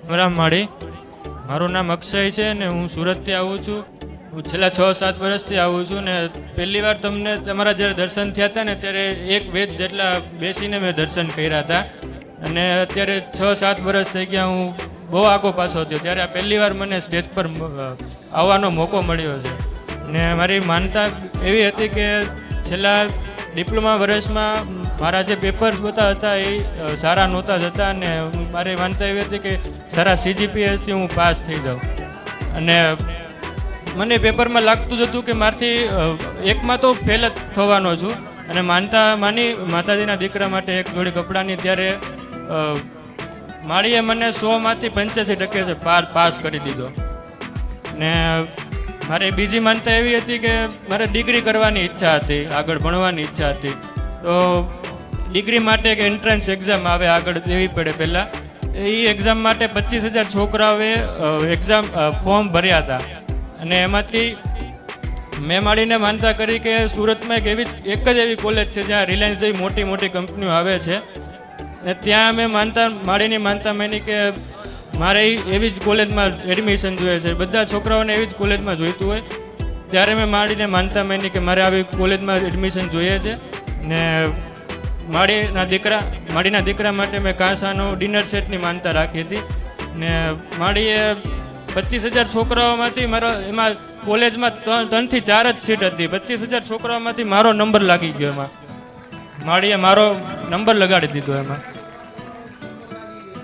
માળી મારું નામ અક્ષય છે ને હું સુરતથી આવું છું. હું છેલ્લા 6-7 વર્ષથી આવું છું ને પહેલી વાર તમને તમારા જ્યારે દર્શન થયા હતા ને ત્યારે એક વેદ જેટલા બેસીને મેં દર્શન કર્યા હતા અને અત્યારે 6-7 વર્ષ થઈ ગયા હું બહુ આગો પાછો થયો ત્યારે આ પહેલી વાર મને સ્ટેજ પર આવવાનો મોકો મળ્યો છે. ને મારી માનતા એવી હતી કે છેલ્લા ડિપ્લોમા વર્ષમાં મારા જે પેપર્સ બધા હતા એ સારા નહોતા જતા અને મારી માનતા એવી હતી કે સારા CGPSથી હું પાસ થઈ જાઉં અને મને પેપરમાં લાગતું જ હતું કે મારથી એકમાં તો ફેલ જ થવાનો છું અને માતાજીના દીકરા માટે એક જોડી કપડાની ત્યારે માળીએ મને 100માંથી 85% પાસ કરી દીધો. ને મારી બીજી માનતા એવી હતી કે મારે ડિગ્રી કરવાની ઈચ્છા હતી, આગળ ભણવાની ઈચ્છા હતી. તો ડિગ્રી માટે એક એન્ટ્રન્સ એક્ઝામ આવે આગળ દેવી પડે પહેલાં. એ એક્ઝામ માટે 25,000 છોકરાઓએ ફોર્મ ભર્યા હતા અને એમાંથી મેં માળીને માનતા કરી કે સુરતમાં એક જ એવી કોલેજ છે જ્યાં રિલાયન્સ જેવી મોટી મોટી કંપનીઓ આવે છે ને ત્યાં મેં માળીની માનતા માની કે મારે એવી જ કોલેજમાં એડમિશન જોઈએ છે, બધા છોકરાઓને એવી જ કોલેજમાં જોઈતું હોય. ત્યારે મેં માળીને માનતા માની કે મારે આવી કોલેજમાં એડમિશન જોઈએ છે ને માળીના દીકરા માટે મેં કાંસાનો ડિનર સેટની માનતા રાખી હતી ને માળીએ 25,000 છોકરાઓમાંથી એમાં કોલેજમાં 3 થી 4 જ સીટ હતી. 25,000 છોકરાઓમાંથી મારો નંબર લાગી ગયો. એમાં માળીએ મારો નંબર લગાડી દીધો એમાં.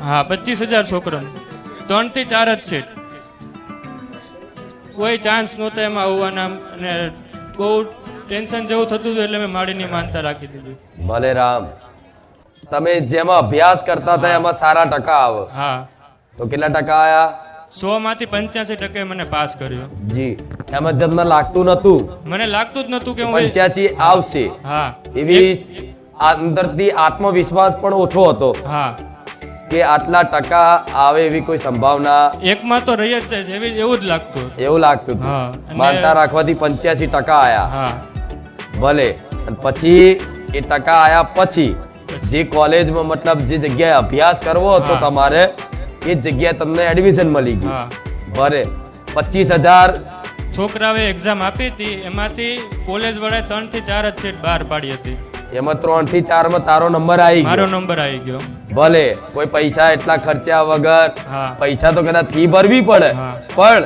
હા, 25,000 છોકરા 3 થી 4 જ સીટ, કોઈ ચાન્સ નહોતા એમાં આવવાના અને બહુ ટેન્શન જેવું થતું હતું એટલે મેં માળીની માનતા રાખી દીધી. ભલે રામ, તમે જેમાં અભ્યાસ કરતા હતા એમાં સારા ટકા આવે. હા. તો કેટલા ટકા આયા? 100માંથી 85% મને પાસ કર્યો. જી, એમાં તમને લાગતું નતું? મને લાગતું જ નતું કે હું 85 આવશે. હા. એવી અંદરથી આત્મવિશ્વાસ પણ ઓછો હતો. હા. કે આટલા ટકા આવે એવી કોઈ સંભાવના એકમાં તો રહી જ જાય છે એવું જ લાગતું. એવું લાગતું હતું. હા. માનતા રાખવાથી 85% આયા. હા. ભલે. અને પછી એ ટકા આયા પછી જે કોલેજમાં મતલબ જે જગ્યાએ અભ્યાસ કરવો હતો તમારે એ જગ્યાએ તમને એડમિશન મળી ગયું. ભલે. 25,000 છોકરાઓએ એક્ઝામ આપી હતી એમાંથી કોલેજ વડે 3 થી 4 જ સીટ બહાર પાડી હતી. એમાં 3 થી 4 માં તારો નંબર આવી ગયો. મારો નંબર આવી ગયો. ભલે. કોઈ પૈસા એટલા ખર્ચ્યા વગર, હા. પૈસા તો કદાચ ફી ભરવી પડે હા. પણ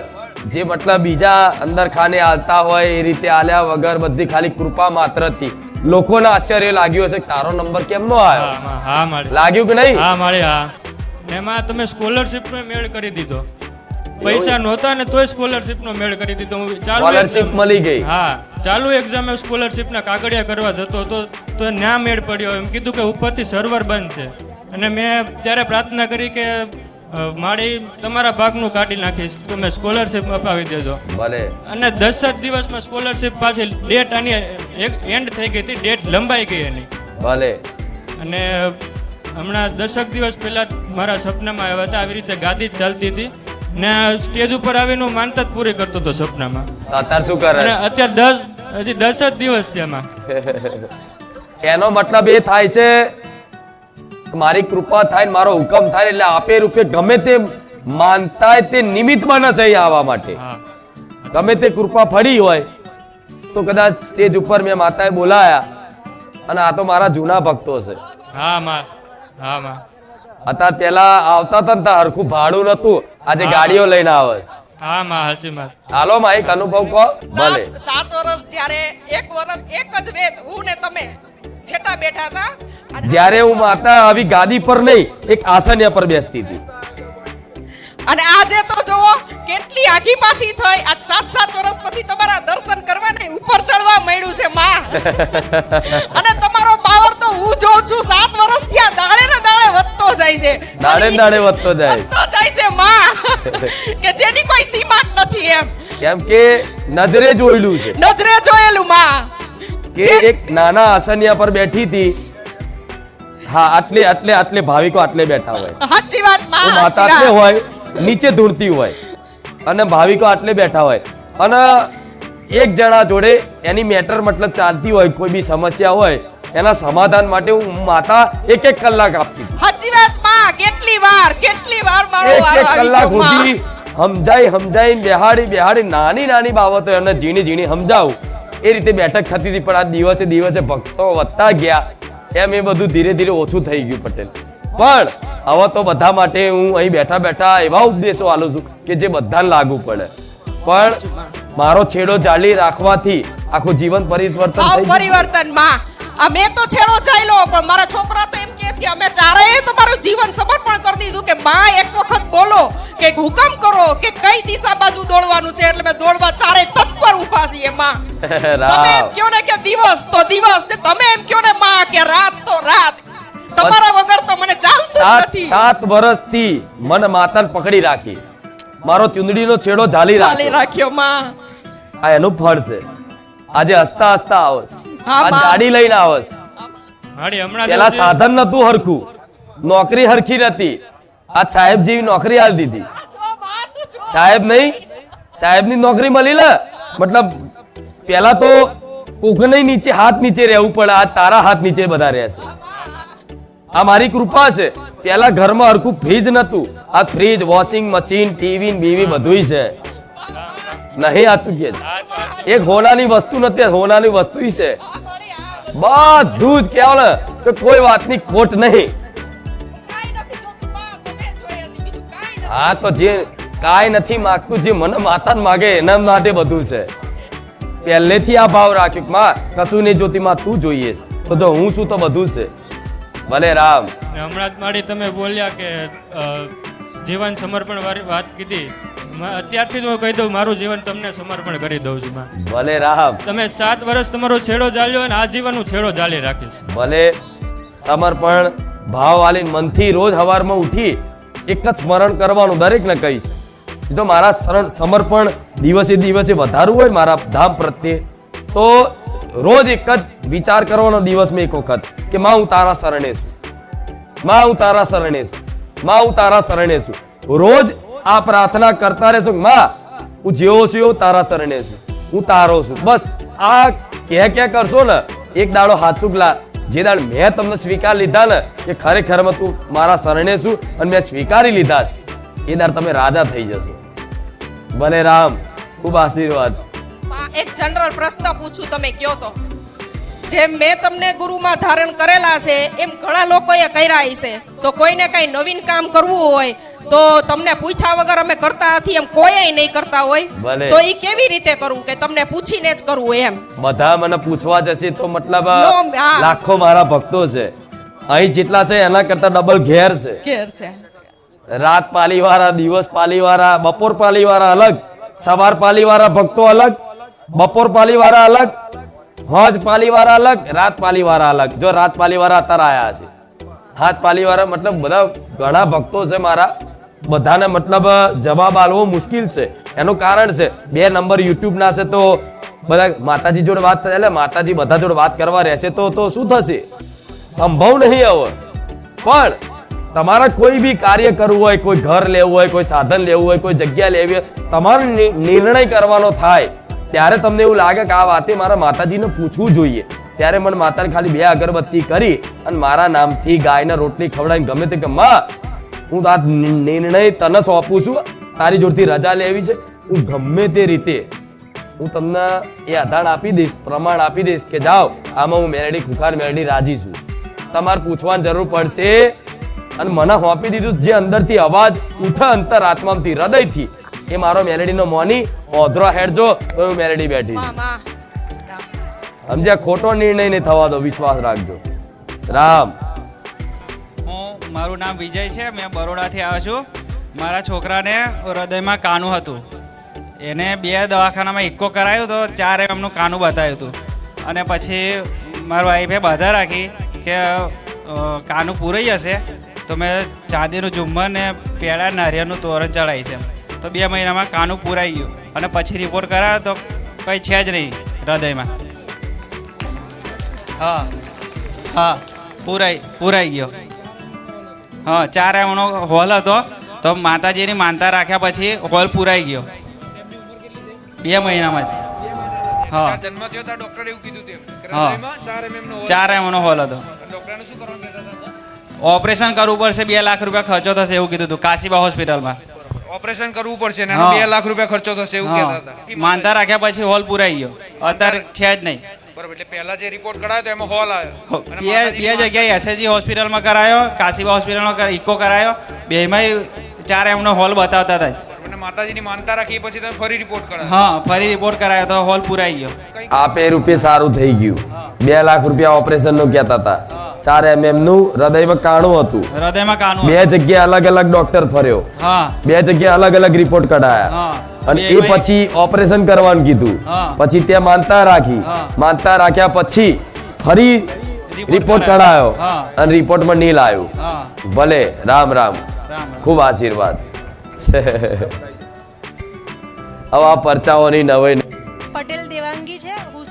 જે મતલબ બીજા અંદર ખાને આલતા હોય એ રીતે આલ્યા વગર બધી ખાલી કૃપા માત્રથી લોકોને આશ્ચર્ય લાગ્યું હશે કે તારો નંબર કેમ નો આવ્યો. હા માળી. લાગ્યું કે નહીં? હા માળી. હા. એમાં તમે સ્કોલરશિપ નો મેળ કરી દીધો. પૈસા નહોતા ને તોય સ્કોલરશિપ નો મેળ કરી દીધો. સ્કોલરશિપ મળી ગઈ. હા, ચાલુ એક્ઝામે સ્કોલરશિપ ના કાગળિયા કરવા જતો હતો તો ન્યા મેળ પડ્યો. એમ કીધું કે ઉપરથી સર્વર બંધ છે અને મેં ત્યારે પ્રાર્થના કરી કે માળી તમારા ભાગનું કાઢી નાખીશ, તમે સ્કોલરશિપ અપાવી દેજો. ભલે. અને 10 જ દિવસમાં સ્કોલરશિપ પાછી ડેટ આની એન્ડ થઈ ગઈ હતી, ડેટ લંબાઈ ગઈ એની. ભલે. અને હમણાં 10 દિવસ પહેલા મારા સપનામાં આવ્યા હતા, આવી રીતે ગાદી જ ચાલતી હતી ને સ્ટેજ ઉપર આવીને હું માનતા જ પૂરી કરતો હતો સપનામાં. અત્યારે શું કરે? અને અત્યારે હજી 10 જ દિવસ છે એમાં. એનો મતલબ એ થાય છે મારી કૃપા થાય મારો હુકમ થાય એટલે આપે રૂપે ગમે તે માનતા તે નિમિત્ત બને છે આવવા માટે. ગમે તે કૃપા ફળી હોય તો કદાચ સ્ટેજ ઉપર મેં માતાએ બોલાયા અને આ તો મારા જૂના ભક્તો છે. હા માં. હા માં. અત્યારે પેલા આવતા હતા ને હરખું ભાડું નતું, આજે ગાડીઓ લઈને આવે. હા માં, સાચી વાત. હાલો માઈક અનુભવ કહો. ભલે. 7 વર્ષ જ્યારે એક જ વેદ હું ને તમે છેટા બેઠા હતા. જ્યારે હું માતા આવી ગાદી પર નહીં એક આસનિયા પર બેસતી હતી અને આજે તો જોવો કેટલી આગી પાછી થઈ. આજ 7 વર્ષ પછી તમારા દર્શન કરવાને ઉપર ચડવા મળ્યું છે માં. અને તમારો પાવર તો હું જોઉં છું 7 વર્ષ ત્યાં દાડે ને દાડે વધતો જાય છે. દાડે વધતો જાય છે માં કે જેની કોઈ સીમા જ નથી એમ. કેમ કે નજરે જોયેલું છે. નજરે જોયેલું માં કે એક નાના આસનિયા પર બેઠી હતી. હા, આટલે ભાવિકો આટલે બેઠા હોય. સાચી વાત માં. માતા આટલે હોય, નીચે ધૂળતી હોય અને ભાવિકો આટલે બેઠા હોય અને એક જણા જોડે એની મેટર મતલબ ચાલતી હોય, કોઈ બી સમસ્યા હોય એના સમાધાન માટે હું માતા 1 કલાક આપતી. સાચી વાત માં. કેટલી વાર મારો વારો આવી કલાક ગયો, માં. સુધી સમજાઈ બેહાડી નાની નાની બાબતો એમને ઝીણી સમજાવું એ રીતે બેઠક થતી હતી. પણ આ દિવસે ભક્તો વધતા ગયા એમ એ બધું ધીરે ધીરે ઓછું થઈ ગયું પટેલ. પણ હવે તો બધા માટે હું અહીં બેઠા એવા ઉપદેશો આલું છું કે જે બધાને લાગુ પડે. પણ મારો છેડો જાળી રાખવાથી આખું જીવન પરિવર્તન થઈ ગયું. પરિવર્તન માં અમે તો છેડો ચાલ્યો પણ મારા છોકરા તો એમ કહે છે કે અમે ચારેય તમારું જીવન સમર્પણ કરી દીધું કે માં એક વખત બોલો કે હુકમ કરો કે કઈ દિશા બાજુ દોડવાનું છે એટલે મેં દોડવા ચારેય તત્પર ઊભા છીએ માં. તમે એમ કહો ને કે દિવસ તો દિવસ ને તમે એમ કહો ને માં કે રાત તો રાત. તમારા વગર તો મને ચાલતું જ નથી. 7 વર્ષથી મન માતાને પકડી રાખી મારો ચુંદડીનો છેડો જાળી રાખ્યો માં. આ એનું ફળ છે. આજે હસતા આવે છે. હા, આ માં. ગાડી લઈને આવે છે. હાડી હમણાં પેલા જો સાધન નતું હરખું, નોકરી હરખી નથી. આ સાહેબ જેવી નોકરી આલી દીધી. સાહેબની નોકરી મળી લે મતલબ પેલા તો કોકને નીચે હાથ નીચે રહેવું પડે. આ તારા હાથ નીચે બધા રહે છે. આ મારી કૃપા છે. પેલા ઘરમાં હરખું ફ્રીજ નતું. આ fridge, washing machine, TV BV બધુંય છે. નહીં આ ચૂકે એક હોનાની વસ્તુ નથી, હોનાની વસ્તુ છે. બધું જ કહેવાય ને તો કોઈ વાતની ખોટ નહીં. હા તો જે કાંઈ નથી માંગતું, જે મને માતાને માગે એના માટે બધું છે. પહેલેથી આ ભાવ રાખ્યો કે માં કશું નહીં જોતી, માં તું જોઈએ તો જો હું છું તો બધું છે. ભલે રામ. ને હમણાં જ માડી તમે બોલ્યા કે જીવન સમર્પણ વાળી વાત કીધી. અત્યારથી જ હું કહી દઉં મારું જીવન તમને સમર્પણ કરી દઉં છું માં. ભલે રામ. તમે 7 વર્ષ તમારો છેડો ચાલ્યો અને આ જીવન હું છેડો ચાલી રાખીશ. ભલે સમર્પણ ભાવ વાલી મનથી રોજ સવારમાં ઉઠી એક જ સ્મરણ કરવાનું દરેકને કહીશ. જો મારા સમર્પણ દિવસે વધારવું હોય મારા ધામ પ્રત્યે તો રોજ એક જ વિચાર કરવાનો દિવસમાં એક વખત કે માં હું તારા શરણે છું, માં હું તારા શરણે છું, માં હું તારા શરણે છું. રોજ આ પ્રાર્થના કરતા રહેશો કે માં હું જેવો છું એવો તારા શરણે છું, હું તારો છું. બસ આ કે કરશો ને એક દાડો હાચુકલા જે દાડ મેં તમને સ્વીકાર લીધા ને કે ખરેખરમાં તું મારા શરણે છું અને મેં સ્વીકારી લીધા છે એ દાડ તમે રાજા થઈ જશો. ભલે રામ. ખૂબ આશીર્વાદ. એક જનરલ પ્રશ્ન પૂછું, તમે કયો તો. જેમ મેં તમને ગુરુમાં ધારણ કરેલા છે એમ ઘણા લોકોએ કર્યા હશે. તો કોઈને કઈ નવીન કામ કરવું હોય તો તમને પૂછ્યા વગર અમે કરતા નથી એમ કોઈ નહીં કરતા હોય ભલે. તો એ કેવી રીતે કરવું કે તમને પૂછીને જ કરવું એમ? બધા મને પૂછવા જશે તો મતલબ હા. લાખો મારા ભક્તો છે. અહીં જેટલા છે એના કરતા ડબલ ઘેર છે. ઘેર છે. રાત પાલીવાળા, દિવસ પાલીવાળા, બપોર પાલીવાળા અલગ, સવાર પાલીવાળા ભક્તો અલગ, બપોર પાલીવાળા અલગ, હોજ પાલીવાળા અલગ, રાત પાલીવાળા અલગ. જો રાત પાલીવાળા અત્યારે આયા છે. હાથ પાલીવાળા મતલબ બધા ઘણા ભક્તો છે મારા. બધાને મતલબ જવાબ આલવો મુશ્કેલ છે. એનું કારણ છે 2 નંબર યુટ્યુબ ના છે તો બધા માતાજી જોડે વાત થાય એટલે માતાજી બધા જોડે વાત કરવા રહેશે તો શું થશે? સંભવ નહીં હવે. પણ તમારા કોઈ બી કાર્ય કરવું હોય, કોઈ ઘર લેવું હોય, કોઈ સાધન લેવું હોય, કોઈ જગ્યા લેવી હોય, તમારો નિર્ણય કરવાનો થાય ત્યારે તમને એવું લાગે કે આ વાતે મારા માતાજીને પૂછવું જોઈએ. ત્યારે મને માતાને ખાલી 2 અગરબત્તી કરી અને મારા નામથી ગાયને રોટલી ખવડાવીને ગમે તે કે માં હું આ નિર્ણય તને સોંપું છું, તારી જોડથી રજા લેવી છે, હું ગમે તે રીતે હું તમને એ આધાર આપી દઈશ, પ્રમાણ આપી દઈશ કે જાઓ આમાં હું મેરડી ખુખાર મેરડી રાજી છું. તમારે પૂછવાની જરૂર પડશે. અને મને સોંપી દીધું જે અંદરથી અવાજ ઉઠે અંતર આત્મામાંથી હૃદયથી એ મારો મેલેડીનો મોની ઓધરો હેડજો તો હું મેલેડી બેઠી છું. સમજ્યા? ખોટો નિર્ણય નહીં થવા દો, વિશ્વાસ રાખજો. રામ. મારું નામ વિજય છે. મેં બરોડાથી આવ્યો છું. મારા છોકરાને હૃદયમાં કાનું હતું. એને 2 દવાખાનામાં ઇકો કરાયું તો 4 એમનું કાનું બતાવ્યું હતું. અને પછી મારા વાઈફે બાધા રાખી કે કાનું પૂરાઈ જશે તો મેં ચાંદીનું ઝુમ્મર ને પેડા નારિયેળનું તોરણ ચડાવી છે. તો 2 મહિનામાં કાનું પૂરાઈ ગયું. અને પછી રિપોર્ટ કરાયો તો કંઈ છે જ નહીં હૃદયમાં. હા પૂરાઈ ગયો. હા 4 એમનો હોલ હતો તો માતાજીની માનતા રાખ્યા પછી હોલ પૂરાઈ ગયો 2 મહિનામાં જ. હા 4 એમનો હોલ હતો. ઓપરેશન કરવું પડશે, 2 લાખ રૂપિયા ખર્ચો થશે એવું કીધું હતું કાશીબા હોસ્પિટલમાં. ઓપરેશન કરવું પડશે ને એનો હા. 2 લાખ રૂપિયા ખર્ચો થશે એવું કહેતા હા, હતા. માનતા રાખ્યા પછી હોલ પુરાઈ ગયો, અત્યારે છે જ નહીં. બરાબર, એટલે પહેલા જે રિપોર્ટ કરાયો તો એમાં હોલ આવ્યો અને બે માતાજીની જગ્યાએ એસએસજી હોસ્પિટલમાં કરાયો, કાશીબા હોસ્પિટલમાં ઇકો કરાયો, બેયમાંય ચાર એમનો હોલ બતાવતા હતા. અને માતાજીની માનતા રાખી પછી તમે ફરી રિપોર્ટ કરાયો. હા, ફરી રિપોર્ટ કરાયો તો હોલ પુરાઈ ગયો. આપે રૂપિયે સારું થઈ ગયું. 2 લાખ રૂપિયા ઓપરેશન નું કહેતા હતા. 4 mm નું હૃદયમાં કાણું હતું. હૃદયમાં કાનું 2 જગ્યાએ અલગ અલગ ડોક્ટર ફર્યો. હા 2 જગ્યાએ અલગ અલગ રિપોર્ટ કઢાયા. હા. અને એ બેયમાંય- પછી ઓપરેશન કરવાનું કીધું. હા. પછી ત્યાં માનતા રાખી. હા. માનતા રાખ્યા પછી ફરી રિપોર્ટ કઢાયો હા. અને રિપોર્ટમાં નીલ આવ્યું. હા, ભલે રામ રામ, રામ. ખૂબ આશીર્વાદ. હવે આ પરચાઓની નવાઈ પટેલ દેવાંગી છે. હું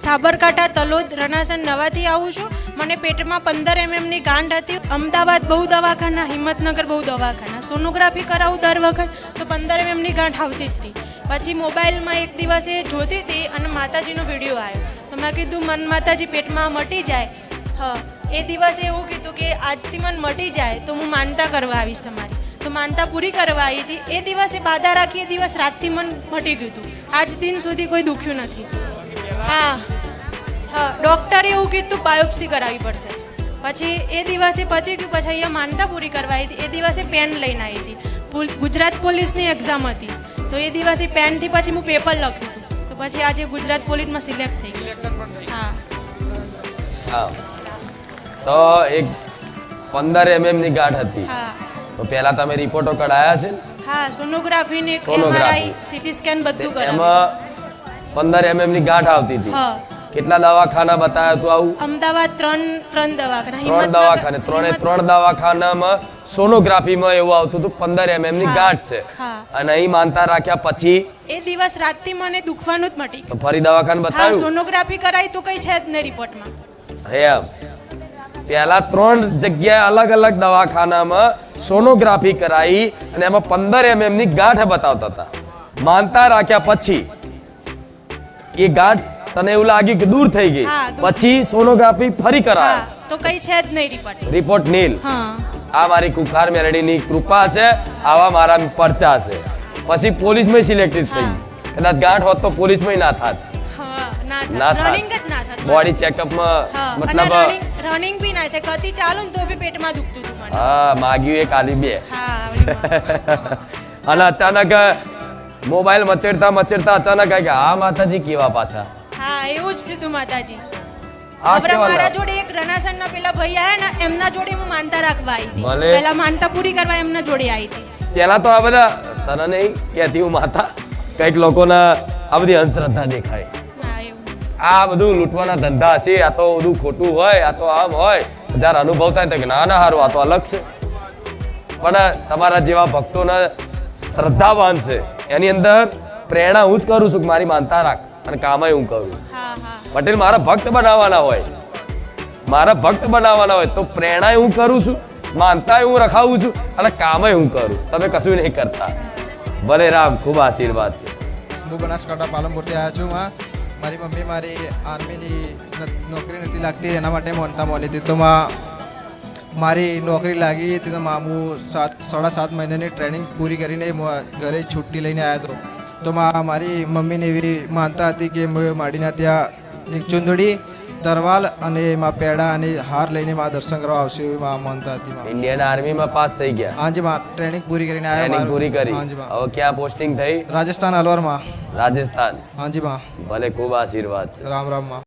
સાબરકાંઠા તલોદ રણાસણ નવાથી આવું છું. મને પેટમાં 15 mm ની ગાંઠ હતી. અમદાવાદ બહુ દવાખાના, હિંમતનગર બહુ દવાખાના, સોનોગ્રાફી કરાવું દર વખત તો 15 mm ની ગાંઠ આવતી જ હતી. પછી મોબાઈલમાં એક દિવસે જોતી હતી અને માતાજીનો વિડીયો આવ્યો તો મેં કીધું મન માતાજી પેટમાં મટી જાય. હા, એ દિવસે એવું કીધું કે આજથી મન મટી જાય તો હું માનતા કરવા આવીશ તમારી. તો માનતા પૂરી કરવા આવી હતી. એ દિવસે બાધા રાખી, એ દિવસ રાતથી મન મટી ગયું હતું. આજ દિન સુધી કોઈ દુખ્યું નથી. હા હા, ડૉક્ટરે એવું કીધું બાયોપ્સી કરાવવી પડશે. પછી એ દિવસે પતી ગયું. પછી અહીંયા માનતા પૂરી કરવા આવી હતી. એ દિવસે પેન લઈને આવી હતી. ગુજરાત પોલીસની એક્ઝામ હતી તો એ દિવસે પેનથી પછી હું પેપર લખ્યું હતું. તો પછી આજે ગુજરાત પોલીસમાં સિલેક્ટ થઈ ગયું. હા હા. તો એક 15 mm ની ગાંઠ હતી. હા તો પહેલા તમે રિપોર્ટો કઢાયા છે ને? હા, sonography sonography. MRI CT scan બધું કરાવ્યું. એમાં 15 mm ની ગાંઠ આવતી હતી. હા, કેટલા દવાખાના બતાવ્યા તું આવું? અમદાવાદ ત્રણ દવાખાના, 3 દવાખાને, ત્રણ દવાખાનામાં સોનોગ્રાફીમાં એવું આવતું હતું 15 mm ની હા. ગાંઠ છે. હા. અને અહીં માનતા રાખ્યા પછી એ દિવસ રાતથી મને દુખવાનું જ મટી તો ગયું. ફરી દવાખાને હા, બતાવ્યું. સોનોગ્રાફી કરાવી તો કઈ છે જ નહીં રિપોર્ટમાં. એમ પહેલા 3 જગ્યાએ અલગ અલગ દવાખાનામાં સોનોગ્રાફી કરાવી અને એમાં 15 mm ની ગાંઠ બતાવતા હતા. માનતા રાખ્યા પછી એ ગાંઠ તને એવું લાગ્યું કે દૂર થઈ ગઈ. હા, દૂર. પછી સોનોગ્રાફી ફરી હા, કરાવી. તો કઈ છે જ નહીં રિપોર્ટ. રિપોર્ટ નીલ. હા આ મારી કુખાર મેલડીની કૃપા છે. આવા મારા પરચા છે. પછી પોલીસમાં સિલેક્ટેડ થઈ. કદાચ ગાંઠ હોત તો પોલીસમાં ના થાત. હા, ના ના થાય. થાત. રનિંગ જ ના થાય. બોડી ચેકઅપમાં હા, અને મતલબ રનિંગ બી ના થાય. કતી ચાલુ ને તો બી પેટમાં દુખતું હતું મને. હા, માગ્યું એક આલી 2. હા અને અચાનક મોબાઈલ મચેડતા અચાનક આ કે આ માતાજી કેવા પાછા. હા, એવું જ થયું માતાજી. આ હમણાં કેવા મારા લાગ- જોડે એક રનાસણના પેલા ભાઈ આયા ને એમના જોડે હું માનતા રાખવા આવી હતી. ભલે. પહેલા માનતા પૂરી કરવા એમના જોડે આવી હતી. પેલા તો આ બધા તને નહીં કહેતી હું માતા, કઈક લોકોના આ બધી અંધશ્રદ્ધા દેખાય. હા, એવું. આ બધું લૂંટવાના ધંધા છે, આ તો બધું ખોટું હોય, આ તો આમ હોય. જ્યારે અનુભવ થાય તો કે ના ના હારું, આ તો અલગ છે. પણ તમારા જેવા ભક્તોના શ્રદ્ધાવાન છે એની અંદર પ્રેરણા હું જ કરું છું કે મારી માનતા રાખ અને કામય હું કરું. હા હા પટેલ મારા ભક્ત બનાવવાના હોય, મારા ભક્ત બનાવવાના હોય તો પ્રેરણા હું કરું છું, માનતા હું રખાવું છું અને કામય હું કરું. તમે કશું નહીં કરતા. ભલે રામ, ખૂબ આશીર્વાદ છે. હું બનાસકાંઠા પાલનપુરથી આવ્યો છું. મારી મમ્મી મારી આર્મીની નોકરી નથી લાગતી એના માટે મોનતા મોલી હતી. તો મારી નોકરી લાગી હતી તો હું 7.5 મહિનાની ટ્રેનિંગ પૂરી કરીને ઘરે છુટ્ટી લઈને આવ્યો હતો. તો મારી મમ્મીને એવી માનતા હતી કે મેં માડીના ત્યાં એક ચુંદડી, તરવાલ અને એમાં પેડા અને હાર લઈને દર્શન કરવા આવશે એવી માનતા હતી. ઇન્ડિયન આર્મીમાં પાસ થઈ ગયા. હાજી ટ્રેનિંગ પૂરી કરીને ટ્રેનિંગ પૂરી કરી. હાજી હવે ક્યાં પોસ્ટિંગ થઈ? રાજસ્થાન અલવરમાં. રાજસ્થાન. હાજી ભલે, ખૂબ આશીર્વાદ છે. રામ રામ માં.